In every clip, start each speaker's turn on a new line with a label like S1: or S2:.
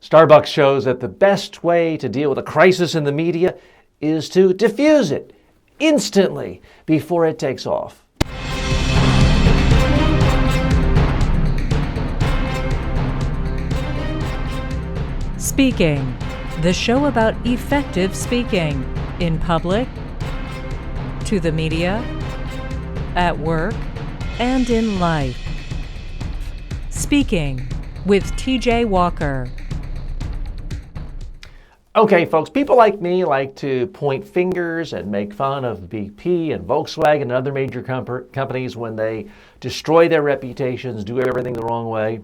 S1: Starbucks shows that the best way to deal with a crisis in the media is to diffuse it instantly before it takes off.
S2: Speaking, the show about effective speaking in public, to the media, at work, and in life. Speaking with TJ Walker.
S1: Okay, folks, people like me like to point fingers and make fun of BP and Volkswagen and other major companies when they destroy their reputations, do everything the wrong way.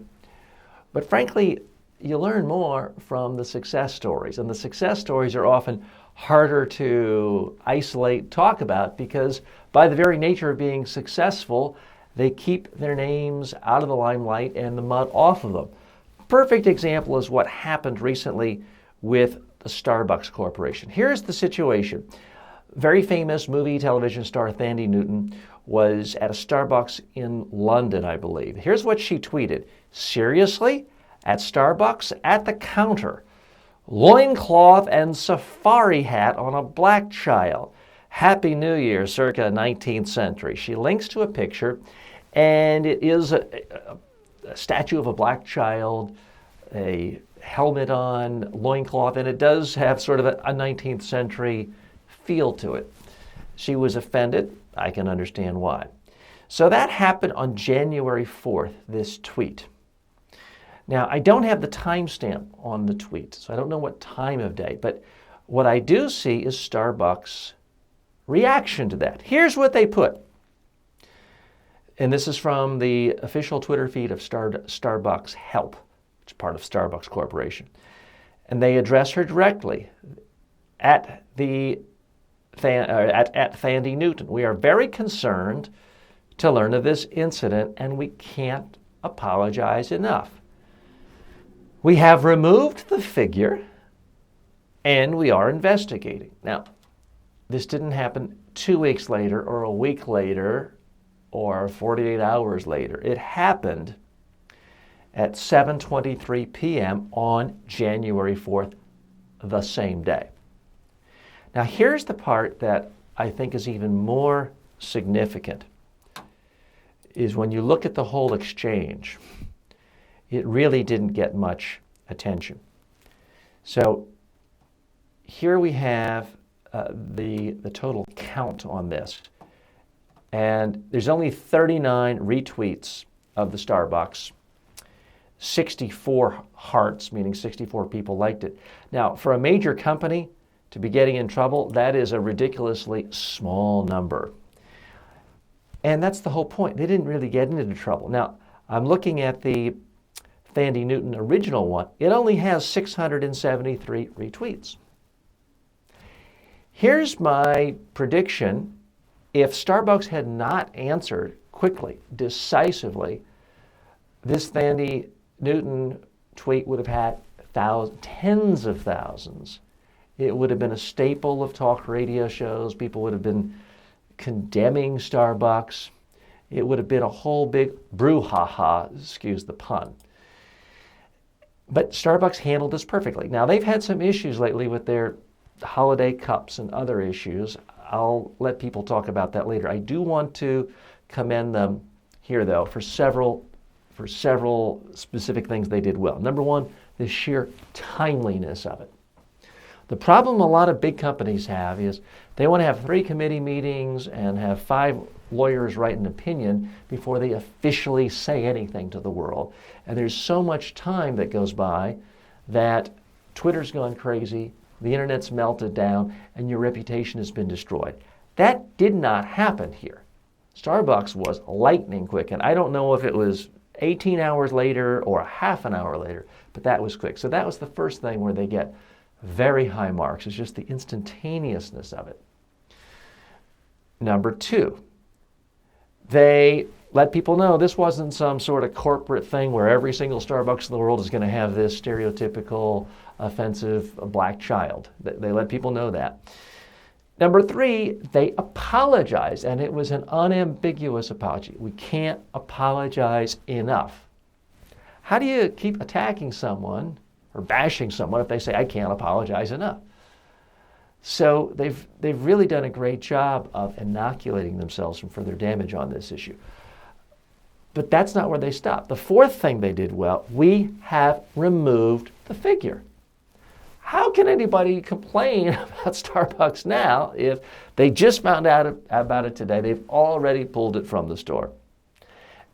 S1: But frankly, you learn more from the success stories. And the success stories are often harder to isolate, talk about, because by the very nature of being successful, they keep their names out of the limelight and the mud off of them. Perfect example is what happened recently with the Starbucks Corporation. Here's the situation. Very famous movie television star Thandie Newton was at a Starbucks in London, I believe. Here's what she tweeted. Seriously? At Starbucks, at the counter, loincloth and safari hat on a black child. Happy New Year, circa 19th century. She links to a picture, and it is a statue of a black child, a helmet on, loincloth, and it does have sort of a 19th century feel to it. She was offended. I can understand why. So that happened on January 4th, this tweet. Now, I don't have the timestamp on the tweet, so I don't know what time of day, but what I do see is Starbucks' reaction to that. Here's what they put. And this is from the official Twitter feed of Starbucks Help, which is part of Starbucks Corporation. And they address her directly at Thandie Newton. We are very concerned to learn of this incident, and we can't apologize enough. We have removed the figure, and we are investigating. Now, this didn't happen 2 weeks later or a week later or 48 hours later. It happened at 7:23 p.m. on January 4th, the same day. Now, here's the part that I think is even more significant, is when you look at the whole exchange, it really didn't get much attention. So here we have the total count on this. And there's only 39 retweets of the Starbucks, 64 hearts, meaning 64 people liked it. Now, for a major company to be getting in trouble, that is a ridiculously small number. And that's the whole point. They didn't really get into trouble. Now, I'm looking at the Thandie Newton original one. It only has 673 retweets. Here's my prediction. If Starbucks had not answered quickly, decisively, this Thandie Newton tweet would have had tens of thousands. It would have been a staple of talk radio shows. People would have been condemning Starbucks. It would have been a whole big brouhaha, excuse the pun. But Starbucks handled this perfectly. Now, they've had some issues lately with their holiday cups and other issues. I'll let people talk about that later. I do want to commend them here, though, for several specific things they did well. Number one, the sheer timeliness of it. The problem a lot of big companies have is they want to have 3 committee meetings and have 5 lawyers write an opinion before they officially say anything to the world. And there's so much time that goes by that Twitter's gone crazy, the internet's melted down, and your reputation has been destroyed. That did not happen here. Starbucks was lightning quick, and I don't know if it was 18 hours later or a half an hour later, but that was quick. So that was the first thing where they get very high marks. It's just the instantaneousness of it. Number 2, they let people know this wasn't some sort of corporate thing where every single Starbucks in the world is going to have this stereotypical, offensive black child. They let people know that. Number 3, they apologized, and it was an unambiguous apology. We can't apologize enough. How do you keep attacking someone or bashing someone if they say, I can't apologize enough. So they've really done a great job of inoculating themselves from further damage on this issue. But that's not where they stopped. The fourth thing they did well, we have removed the figure. How can anybody complain about Starbucks now if they just found out about it today? They've already pulled it from the store.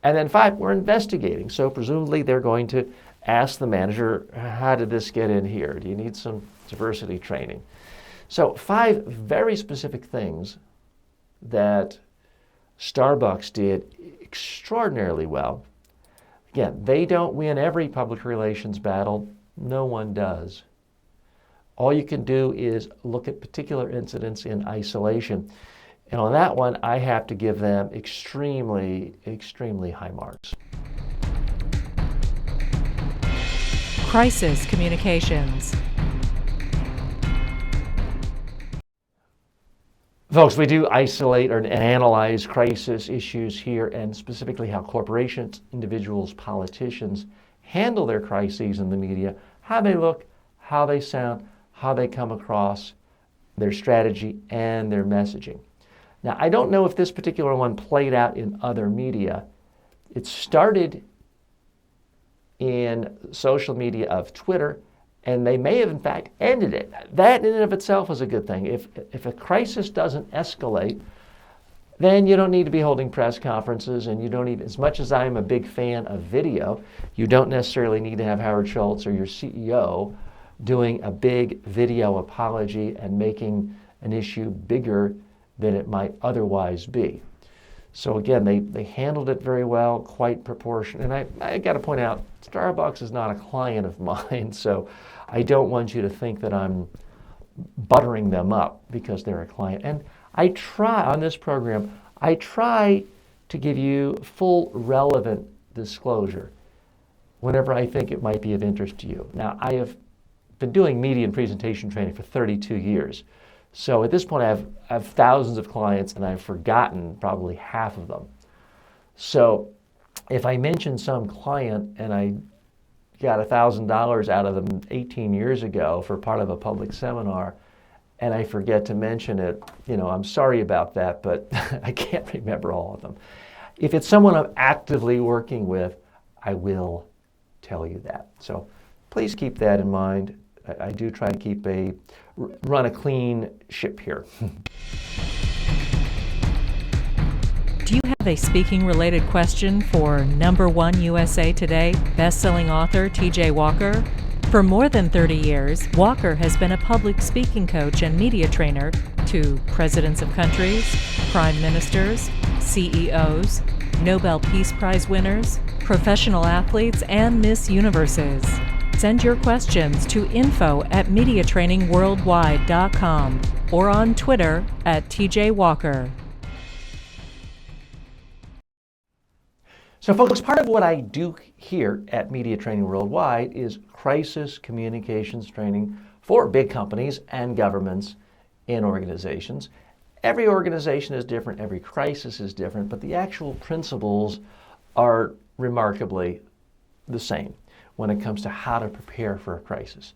S1: And then 5, we're investigating. So presumably they're going to ask the manager, how did this get in here? Do you need some diversity training? So 5 very specific things that Starbucks did extraordinarily well. Again, they don't win every public relations battle. No one does. All you can do is look at particular incidents in isolation. And on that one, I have to give them extremely, extremely high marks.
S2: Crisis communications.
S1: Folks, we do isolate and analyze crisis issues here, and specifically how corporations, individuals, politicians handle their crises in the media, how they look, how they sound, how they come across, their strategy, and their messaging. Now, I don't know if this particular one played out in other media. It started in social media of Twitter, and they may have, in fact, ended it. That in and of itself is a good thing. If a crisis doesn't escalate, then you don't need to be holding press conferences, and you don't even, as much as I am a big fan of video, you don't necessarily need to have Howard Schultz or your CEO doing a big video apology and making an issue bigger than it might otherwise be. So again, they handled it very well, quite proportionate. And I got to point out, Starbucks is not a client of mine, so I don't want you to think that I'm buttering them up because they're a client. And I try, on this program, I try to give you full relevant disclosure whenever I think it might be of interest to you. Now, I have been doing media and presentation training for 32 years. So at this point, I have thousands of clients, and I've forgotten probably half of them. So if I mention some client and I got $1,000 out of them 18 years ago for part of a public seminar, and I forget to mention it, I'm sorry about that, but I can't remember all of them. If it's someone I'm actively working with, I will tell you that. So please keep that in mind. I do try to run a clean ship here.
S2: Do you have a speaking-related question for #1 USA Today best-selling author T.J. Walker? For more than 30 years, Walker has been a public speaking coach and media trainer to presidents of countries, prime ministers, CEOs, Nobel Peace Prize winners, professional athletes, and Miss Universes. Send your questions to info@mediatrainingworldwide.com or on Twitter @TJWalker.
S1: So folks, part of what I do here at Media Training Worldwide is crisis communications training for big companies and governments and organizations. Every organization is different, every crisis is different, but the actual principles are remarkably the same when it comes to how to prepare for a crisis.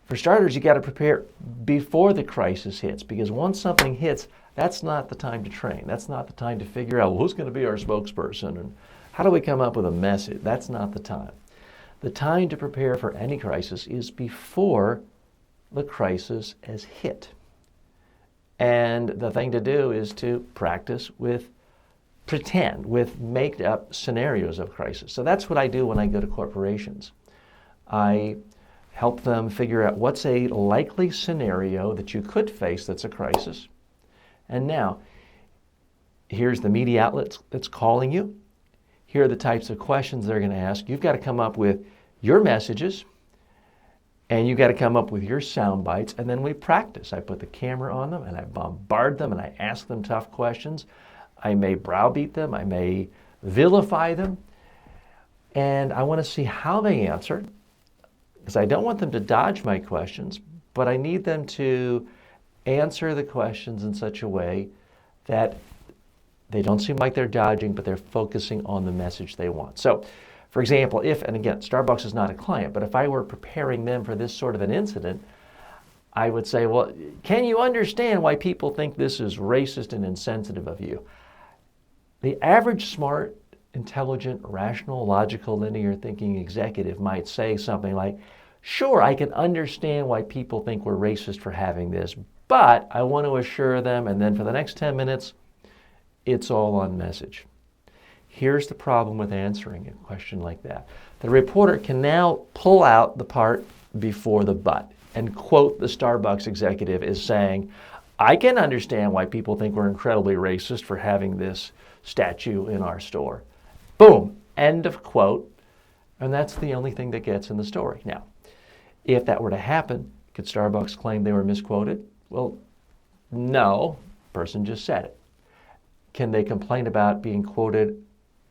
S1: For starters, you got to prepare before the crisis hits, because once something hits, that's not the time to train. That's not the time to figure out, well, who's going to be our spokesperson and how do we come up with a message. That's not the time. The time to prepare for any crisis is before the crisis has hit. And the thing to do is to practice with made up scenarios of crisis. So that's what I do when I go to corporations. I help them figure out what's a likely scenario that you could face that's a crisis. And now, here's the media outlet that's calling you. Here are the types of questions they're going to ask. You've got to come up with your messages, and you've got to come up with your sound bites, and then we practice. I put the camera on them, and I bombard them, and I ask them tough questions. I may browbeat them, I may vilify them, and I want to see how they answer, because I don't want them to dodge my questions, but I need them to answer the questions in such a way that they don't seem like they're dodging, but they're focusing on the message they want. So, For example, if, and again, Starbucks is not a client, but if I were preparing them for this sort of an incident, I would say, well, can you understand why people think this is racist and insensitive of you? The average smart, intelligent, rational, logical, linear thinking executive might say something like, sure, I can understand why people think we're racist for having this, but I want to assure them, and then for the next 10 minutes, it's all on message. Here's the problem with answering a question like that. The reporter can now pull out the part before the but and quote the Starbucks executive as saying, I can understand why people think we're incredibly racist for having this statue in our store. Boom, end of quote. And that's the only thing that gets in the story. Now, if that were to happen, could Starbucks claim they were misquoted? Well, no, the person just said it. Can they complain about being quoted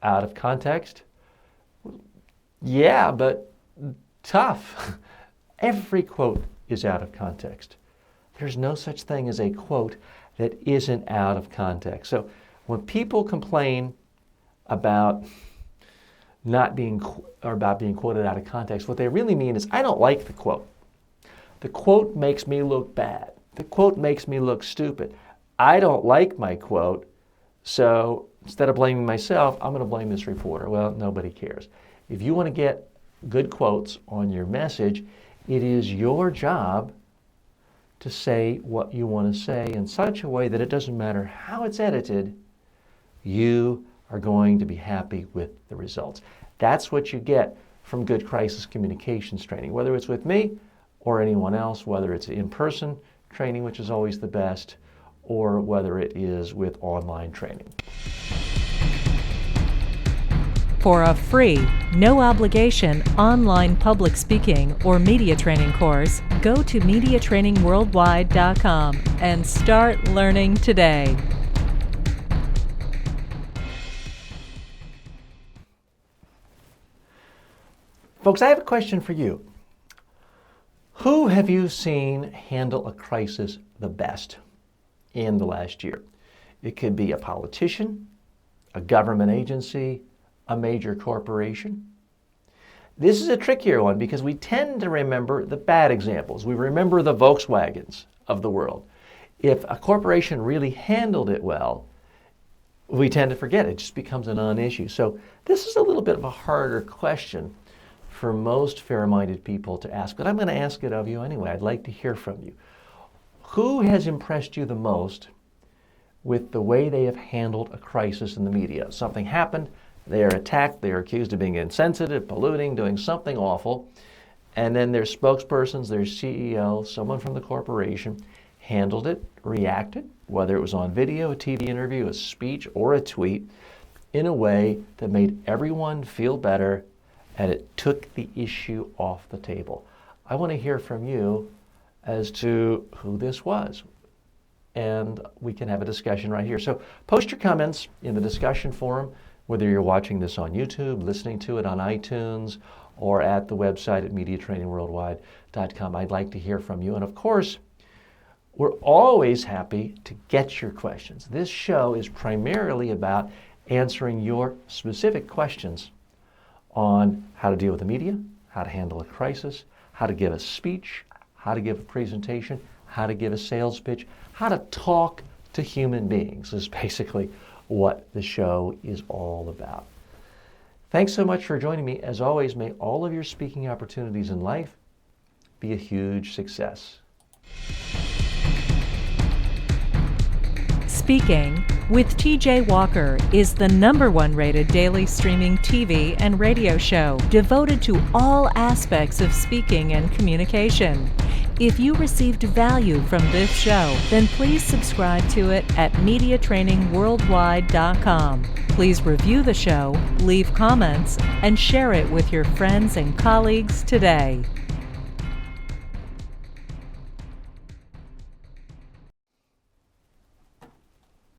S1: out of context? Yeah, but tough. Every quote is out of context. There's no such thing as a quote that isn't out of context. So when people complain about not being or about being quoted out of context, what they really mean is, I don't like the quote. The quote makes me look bad. The quote makes me look stupid. I don't like my quote, so instead of blaming myself, I'm going to blame this reporter. Well, nobody cares. If you want to get good quotes on your message, it is your job to say what you want to say in such a way that it doesn't matter how it's edited, you are going to be happy with the results. That's what you get from good crisis communications training, whether it's with me or anyone else, whether it's in-person training, which is always the best, or whether it is with online training.
S2: For a free, no obligation online public speaking or media training course, go to MediaTrainingWorldwide.com and start learning today.
S1: Folks, I have a question for you. Who have you seen handle a crisis the best in the last year? It could be a politician, a government agency, a major corporation. This is a trickier one because we tend to remember the bad examples. We remember the Volkswagens of the world. If a corporation really handled it well, we tend to forget it. It just becomes a non-issue. So this is a little bit of a harder question for most fair-minded people to ask, but I'm going to ask it of you anyway. I'd like to hear from you. Who has impressed you the most with the way they have handled a crisis in the media? Something happened, they are attacked, they are accused of being insensitive, polluting, doing something awful, and then their spokespersons, their CEO, someone from the corporation handled it, reacted, whether it was on video, a TV interview, a speech, or a tweet, in a way that made everyone feel better and it took the issue off the table. I want to hear from you as to who this was, and we can have a discussion right here. So post your comments in the discussion forum, whether you're watching this on YouTube, listening to it on iTunes, or at the website at MediaTrainingWorldwide.com. I'd like to hear from you. And of course, we're always happy to get your questions. This show is primarily about answering your specific questions on how to deal with the media, how to handle a crisis, how to give a speech, how to give a presentation, how to give a sales pitch, how to talk to human beings is basically what the show is all about. Thanks so much for joining me. As always, may all of your speaking opportunities in life be a huge success.
S2: Speaking with TJ Walker is the #1 rated daily streaming TV and radio show devoted to all aspects of speaking and communication. If you received value from this show, then please subscribe to it at MediaTrainingWorldwide.com. Please review the show, leave comments, and share it with your friends and colleagues today.